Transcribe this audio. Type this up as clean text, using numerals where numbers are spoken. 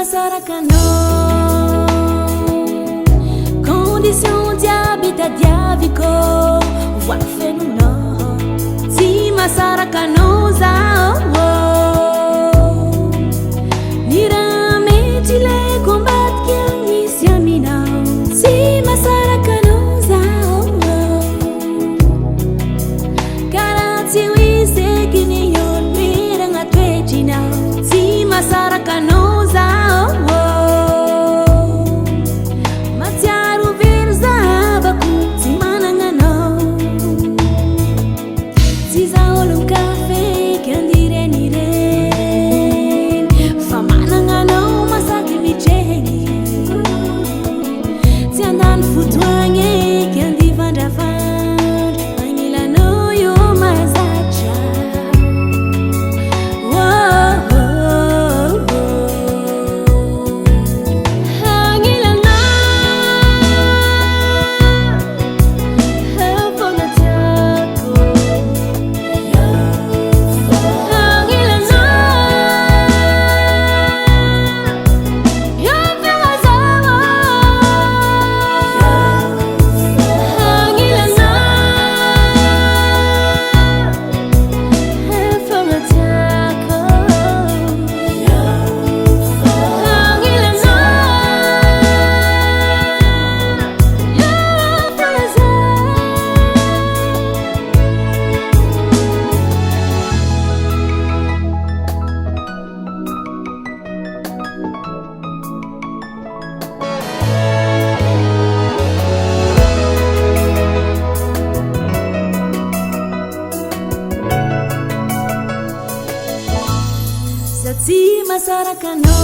masarakanô condition jiaby tadiaviko voafenonô tsy masarakanô zao ny raha mety ilaiko ambadiky agnisy aminao tsy masarakanô zao karaha tsy ho izeky ny olo miragna toetrinao tsy masarakanô zao matsiaro very zavako tsy manananao tsy zaho olo kafeky andirenireny fa manananao masaky mitrehny tsy andany fotoagny eky andivandrafandra agnilanao io mazatra Tsy masarakanô